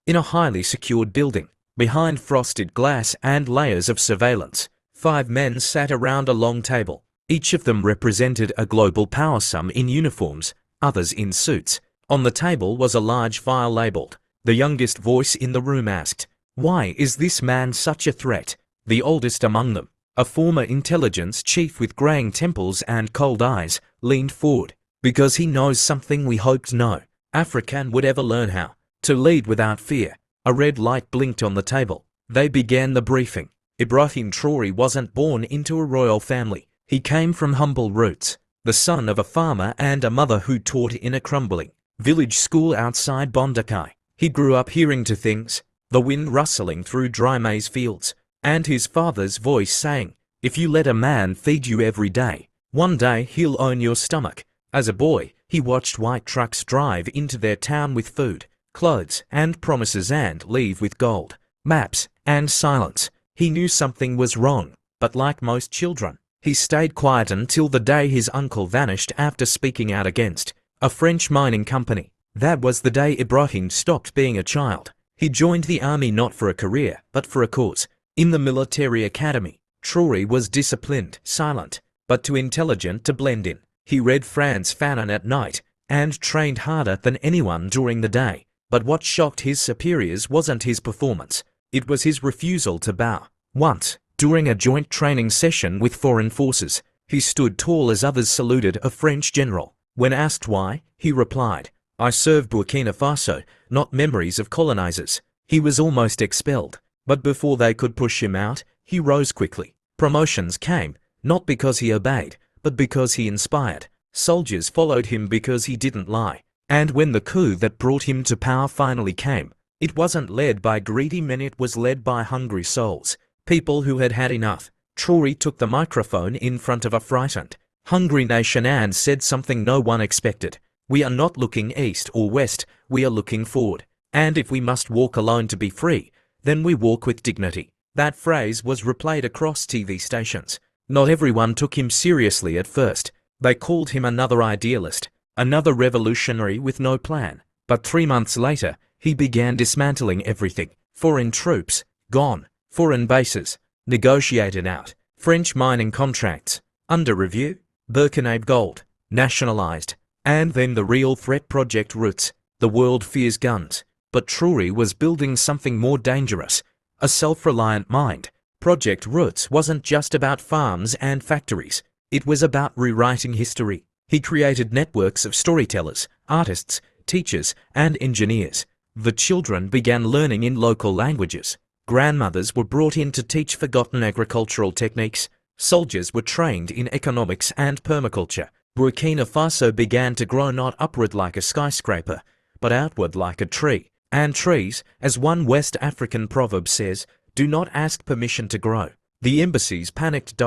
In a highly secured building, behind frosted glass and layers of surveillance, 5 men sat around a long table. Each of them represented a global power, some in uniforms, others in suits. On the table was a large file labeled. The youngest voice in the room asked, "Why is this man such a threat?" The oldest among them, a former intelligence chief with graying temples and cold eyes, leaned forward. "Because he knows something we hoped no African would ever learn, how to lead without fear." A red light blinked on the table. They began the briefing. Ibrahim Traore wasn't born into a royal family. He came from humble roots, the son of a farmer and a mother who taught in a crumbling village school outside Bondakai. He grew up hearing to things, the wind rustling through dry maize fields, and his father's voice saying, "If you let a man feed you every day, one day he'll own your stomach." As a boy, he watched white trucks drive into their town with food, clothes, and promises, and leave with gold, maps, and silence. He knew something was wrong, but like most children, he stayed quiet until the day his uncle vanished after speaking out against a French mining company. That was the day Ibrahim stopped being a child. He joined the army not for a career, but for a cause. In the military academy, Traore was disciplined, silent, but too intelligent to blend in. He read Frantz Fanon at night, and trained harder than anyone during the day. But what shocked his superiors wasn't his performance, it was his refusal to bow. Once, during a joint training session with foreign forces, he stood tall as others saluted a French general. When asked why, he replied, "I serve Burkina Faso, not memories of colonizers." He was almost expelled, but before they could push him out, he rose quickly. Promotions came, not because he obeyed, but because he inspired. Soldiers followed him because he didn't lie. And when the coup that brought him to power finally came, it wasn't led by greedy men, it was led by hungry souls, people who had had enough. Traore took the microphone in front of a frightened, hungry nation and said something no one expected. "We are not looking east or west, we are looking forward. And if we must walk alone to be free, then we walk with dignity." That phrase was replayed across TV stations. Not everyone took him seriously at first. They called him another idealist, another revolutionary with no plan. But 3 months later, he began dismantling everything. Foreign troops, gone. Foreign bases, negotiated out. French mining contracts, under review. Burkina gold, nationalized. And then the real threat, Project Roots. The world fears guns. But Traore was building something more dangerous, a self-reliant mind. Project Roots wasn't just about farms and factories. It was about rewriting history. He created networks of storytellers, artists, teachers, and engineers. The children began learning in local languages. Grandmothers were brought in to teach forgotten agricultural techniques. Soldiers were trained in economics and permaculture. Burkina Faso began to grow not upward like a skyscraper, but outward like a tree. And trees, as one West African proverb says, do not ask permission to grow. The embassies panicked.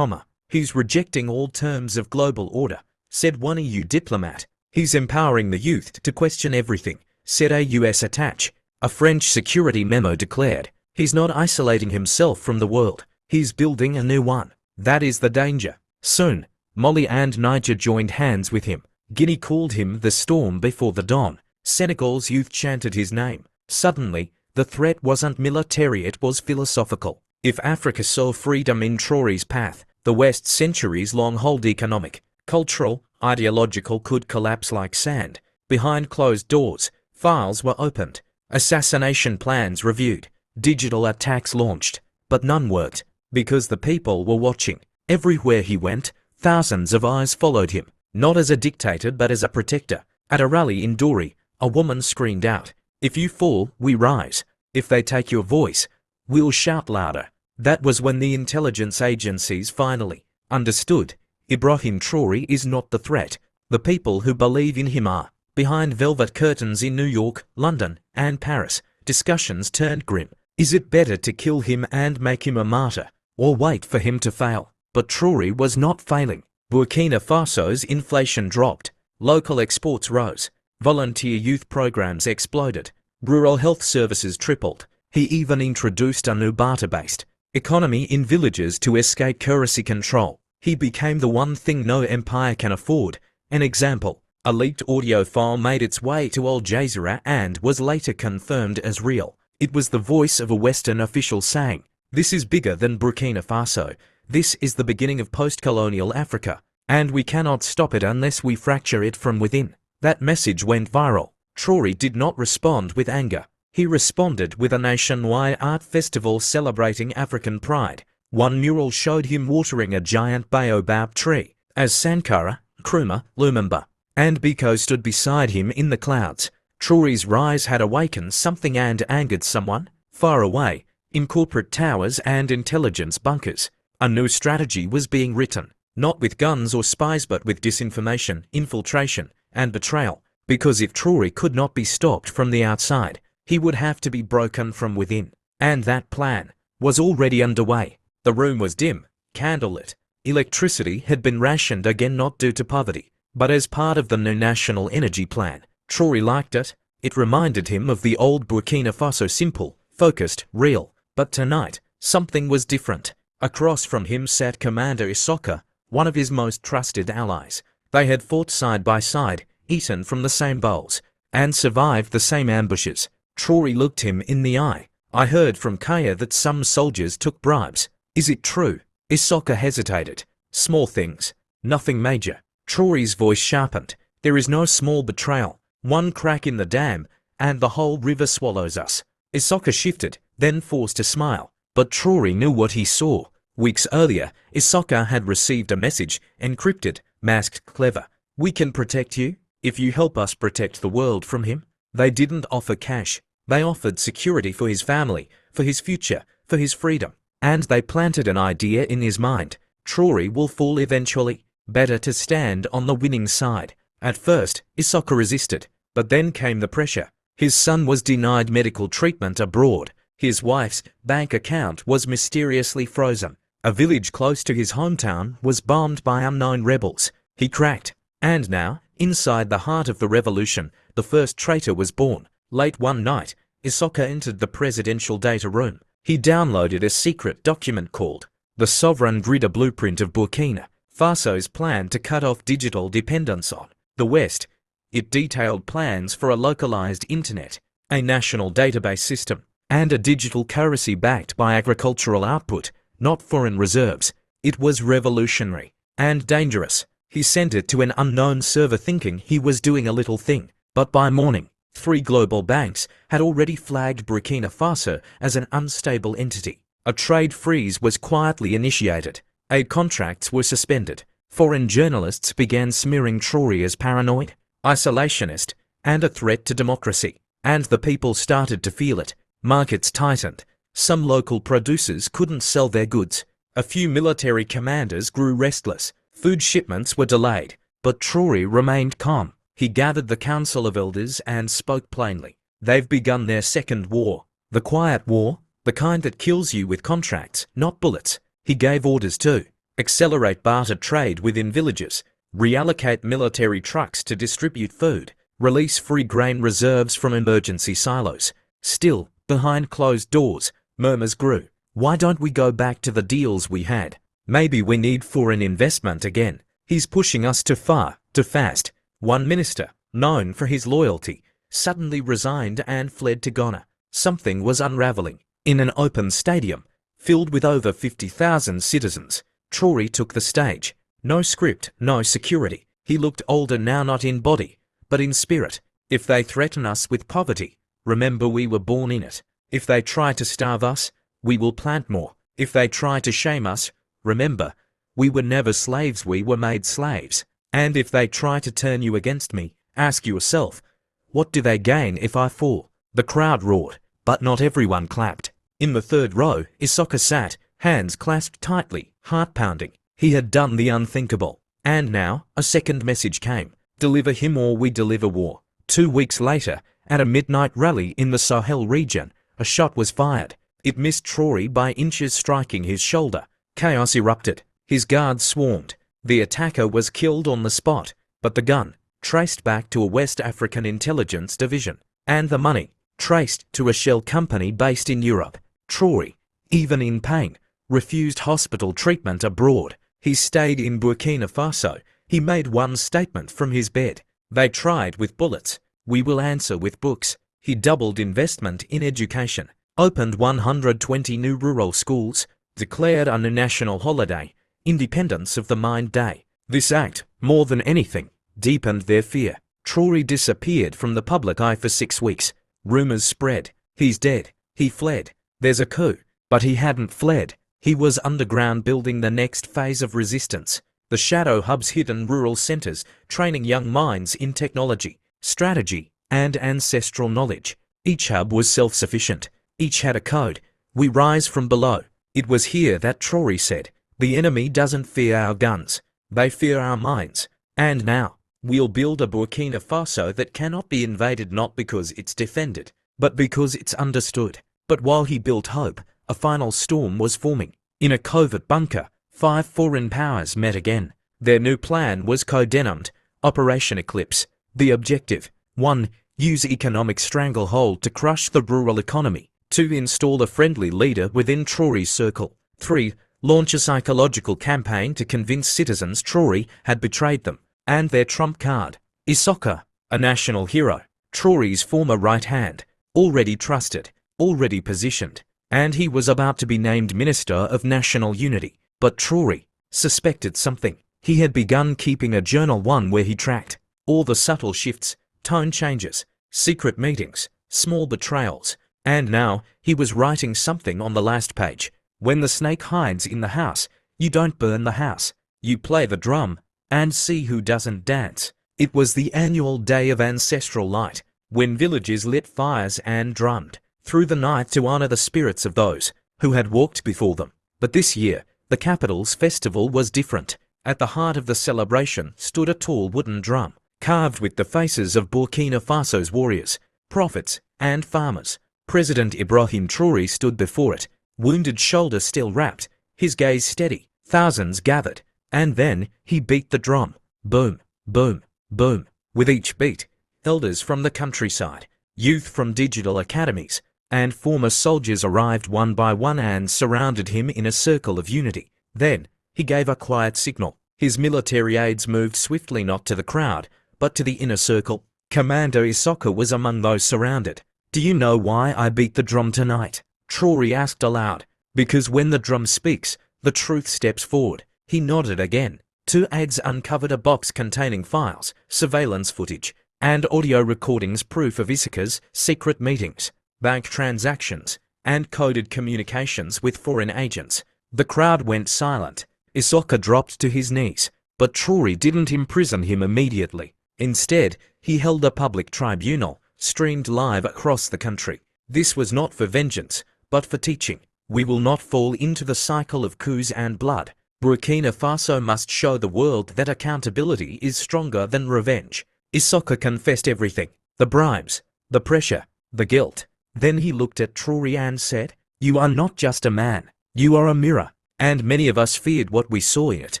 "He's rejecting all terms of global order," said one EU diplomat. "He's empowering the youth to question everything," said a US attaché. A French security memo declared, "He's not isolating himself from the world, he's building a new one." That is the danger. Soon, Mali and Niger joined hands with him. Guinea called him the storm before the dawn. Senegal's youth chanted his name. Suddenly, the threat wasn't military, it was philosophical. If Africa saw freedom in Traore's path, the West's centuries-long hold economic, cultural, ideological could collapse like sand. Behind closed doors, files were opened, assassination plans reviewed, digital attacks launched, but none worked, because the people were watching. Everywhere he went, thousands of eyes followed him, not as a dictator but as a protector. At a rally in Dori, a woman screamed out, "If you fall, we rise. If they take your voice, we'll shout louder." That was when the intelligence agencies finally understood. Ibrahim Traore is not the threat. The people who believe in him are. Behind velvet curtains in New York, London, and Paris, discussions turned grim. Is it better to kill him and make him a martyr, or wait for him to fail? But Traore was not failing. Burkina Faso's inflation dropped. Local exports rose. Volunteer youth programs exploded. Rural health services tripled. He even introduced a new barter-based economy in villages to escape currency control. He became the one thing no empire can afford, an example. A leaked audio file made its way to Al Jazeera and was later confirmed as real. It was the voice of a Western official saying, "This is bigger than Burkina Faso. This is the beginning of post-colonial Africa, and we cannot stop it unless we fracture it from within." That message went viral. Traore did not respond with anger. He responded with a nationwide art festival celebrating African pride. One mural showed him watering a giant baobab tree, as Sankara, Nkrumah, Lumumba, and Biko stood beside him in the clouds. Traore's rise had awakened something and angered someone, far away, in corporate towers and intelligence bunkers. A new strategy was being written, not with guns or spies but with disinformation, infiltration, and betrayal, because if Traore could not be stopped from the outside, he would have to be broken from within. And that plan was already underway. The room was dim, candlelit. Electricity had been rationed again, not due to poverty, but as part of the new national energy plan. Traore liked it. It reminded him of the old Burkina Faso, simple, focused, real. But tonight, something was different. Across from him sat Commander Issoka, one of his most trusted allies. They had fought side by side, eaten from the same bowls, and survived the same ambushes. Traore looked him in the eye. "I heard from Kaya that some soldiers took bribes. Is it true?" Issoka hesitated. "Small things. Nothing major." Traore's voice sharpened. "There is no small betrayal. One crack in the dam, and the whole river swallows us." Issoka shifted, then forced a smile. But Traore knew what he saw. Weeks earlier, Issoka had received a message, encrypted, masked, clever. "We can protect you, if you help us protect the world from him." They didn't offer cash. They offered security for his family, for his future, for his freedom. And they planted an idea in his mind. Traore will fall eventually. Better to stand on the winning side. At first, Issoka resisted, but then came the pressure. His son was denied medical treatment abroad. His wife's bank account was mysteriously frozen. A village close to his hometown was bombed by unknown rebels. He cracked. And now, inside the heart of the revolution, the first traitor was born. Late one night, Issoka entered the presidential data room. He downloaded a secret document called The Sovereign Grid, a blueprint of Burkina Faso's plan to cut off digital dependence on the West. It detailed plans for a localized internet, a national database system, and a digital currency backed by agricultural output, not foreign reserves. It was revolutionary and dangerous. He sent it to an unknown server thinking he was doing a little thing. But by morning, 3 global banks had already flagged Burkina Faso as an unstable entity. A trade freeze was quietly initiated. Aid contracts were suspended. Foreign journalists began smearing Traore as paranoid, isolationist, and a threat to democracy. And the people started to feel it. Markets tightened. Some local producers couldn't sell their goods. A few military commanders grew restless. Food shipments were delayed. But Traore remained calm. He gathered the Council of Elders and spoke plainly. They've begun their second war. The quiet war, the kind that kills you with contracts, not bullets. He gave orders to accelerate barter trade within villages, reallocate military trucks to distribute food, release free grain reserves from emergency silos. Still, behind closed doors, murmurs grew. Why don't we go back to the deals we had? Maybe we need foreign investment again. He's pushing us too far, too fast. One minister, known for his loyalty, suddenly resigned and fled to Ghana. Something was unraveling. In an open stadium, filled with over 50,000 citizens, Traore took the stage. No script, no security. He looked older now, not in body, but in spirit. If they threaten us with poverty, remember we were born in it. If they try to starve us, we will plant more. If they try to shame us, remember, we were never slaves, we were made slaves. And if they try to turn you against me, ask yourself, what do they gain if I fall? The crowd roared, but not everyone clapped. In the third row, Issoka sat, hands clasped tightly, heart pounding. He had done the unthinkable. And now, a second message came. Deliver him or we deliver war. 2 weeks later, at a midnight rally in the Sahel region, a shot was fired. It missed Traore by inches, striking his shoulder. Chaos erupted. His guards swarmed. The attacker was killed on the spot, but the gun, traced back to a West African intelligence division, and the money, traced to a shell company based in Europe. Traore, even in pain, refused hospital treatment abroad. He stayed in Burkina Faso. He made one statement from his bed. They tried with bullets. We will answer with books. He doubled investment in education, opened 120 new rural schools, declared a national holiday, Independence of the Mind Day. This act, more than anything, deepened their fear. TRAORE disappeared from the public eye for 6 weeks. Rumors spread. He's dead. He fled. There's a coup. But he hadn't fled. He was underground building the next phase of resistance. The shadow hubs hidden rural centers, training young minds in technology, strategy, and ancestral knowledge. Each hub was self-sufficient. Each had a code. We rise from below. It was here that TRAORE said, the enemy doesn't fear our guns. They fear our minds. And now, we'll build a Burkina Faso that cannot be invaded not because it's defended, but because it's understood. But while he built hope, a final storm was forming. In a covert bunker, 5 foreign powers met again. Their new plan was codenamed Operation Eclipse. The objective: 1. Use economic stranglehold to crush the rural economy. 2. Install a friendly leader within TRAORE's circle. 3. Launch a psychological campaign to convince citizens TRAORE had betrayed them. And their trump card: Issoka, a national hero, TRAORE's former right hand, already trusted, already positioned, and he was about to be named Minister of National Unity. But TRAORE suspected something. He had begun keeping a journal, one where he tracked all the subtle shifts, tone changes, secret meetings, small betrayals, and now he was writing something on the last page. When the snake hides in the house, you don't burn the house. You play the drum and see who doesn't dance. It was the annual Day of Ancestral Light, when villages lit fires and drummed through the night to honor the spirits of those who had walked before them. But this year, the capital's festival was different. At the heart of the celebration stood a tall wooden drum, carved with the faces of Burkina Faso's warriors, prophets, and farmers. President Ibrahim Traoré stood before it, wounded shoulder still wrapped, his gaze steady. Thousands gathered, and then he beat the drum. Boom, boom, boom. With each beat, elders from the countryside, youth from digital academies, and former soldiers arrived one by one and surrounded him in a circle of unity. Then, he gave a quiet signal. His military aides moved swiftly not to the crowd, but to the inner circle. Commander Issoka was among those surrounded. "Do you know why I beat the drum tonight?" Traoré asked aloud. "Because when the drum speaks, the truth steps forward." He nodded again. Two aides uncovered a box containing files, surveillance footage, and audio recordings, proof of Issoka's secret meetings, bank transactions, and coded communications with foreign agents. The crowd went silent. Issoka dropped to his knees, but Traoré didn't imprison him immediately. Instead, he held a public tribunal, streamed live across the country. This was not for vengeance, but for teaching. We will not fall into the cycle of coups and blood. Burkina Faso must show the world that accountability is stronger than revenge. Issoka confessed everything: the bribes, the pressure, the guilt. Then he looked at Traoré and said, "You are not just a man, you are a mirror." And many of us feared what we saw in it.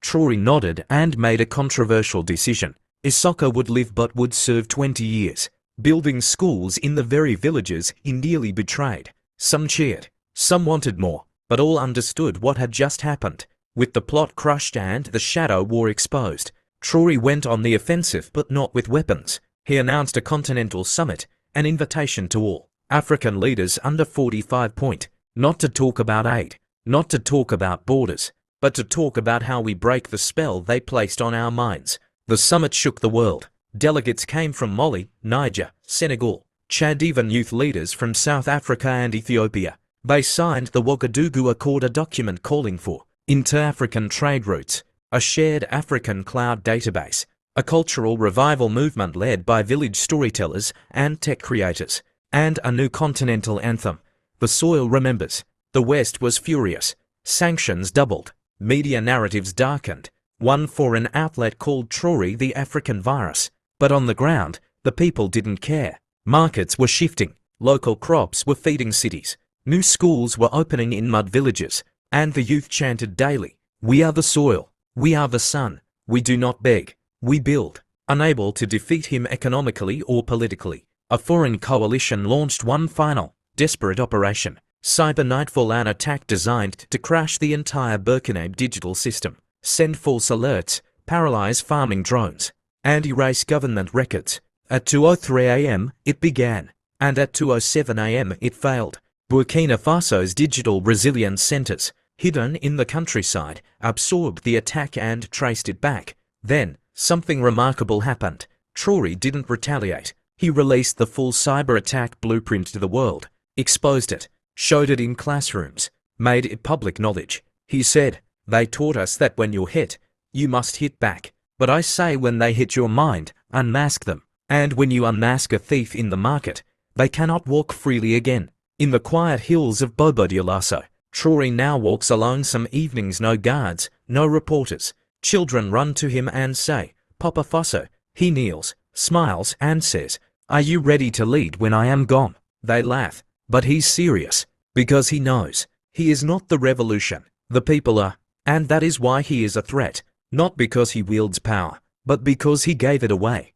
Traoré nodded and made a controversial decision. Issoka would live but would serve 20 years, building schools in the very villages he nearly betrayed. Some cheered, some wanted more, but all understood what had just happened. With the plot crushed and the shadow war exposed, Traoré went on the offensive, but not with weapons. He announced a continental summit, an invitation to all African leaders under 45 point, not to talk about aid, not to talk about borders, but to talk about how we break the spell they placed on our minds. The summit shook the world. Delegates came from Mali, Niger, Senegal, Chad, even youth leaders from South Africa and Ethiopia. They signed the Ouagadougou Accord, a document calling for inter-African trade routes, a shared African cloud database, a cultural revival movement led by village storytellers and tech creators, and a new continental anthem. The soil remembers. The West was furious. Sanctions doubled. Media narratives darkened. One foreign outlet called Traoré the African virus. But on the ground, the people didn't care. Markets were shifting. Local crops were feeding cities. New schools were opening in mud villages. And the youth chanted daily, "We are the soil. We are the sun. We do not beg. We build." Unable to defeat him economically or politically, a foreign coalition launched one final, desperate operation. Cyber Nightfall, an attack designed to crash the entire Burkina digital system, send false alerts, paralyze farming drones, and erase government records. At 2:03 a.m. it began, and at 2:07 a.m. it failed. Burkina Faso's digital resilience centers, hidden in the countryside, absorbed the attack and traced it back. Then, something remarkable happened. TRAORE didn't retaliate. He released the full cyber attack blueprint to the world, exposed it, showed it in classrooms, made it public knowledge. He said, "They taught us that when you're hit, you must hit back. But I say when they hit your mind, unmask them. And when you unmask a thief in the market, they cannot walk freely again." In the quiet hills of Bobo-Dioulasso, TRAORE now walks alone some evenings, no guards, no reporters. Children run to him and say, "Papa Fosso." He kneels, smiles and says, "Are you ready to lead when I am gone?" They laugh, but he's serious, because he knows he is not the revolution. The people are, and that is why he is a threat, not because he wields power, but because he gave it away.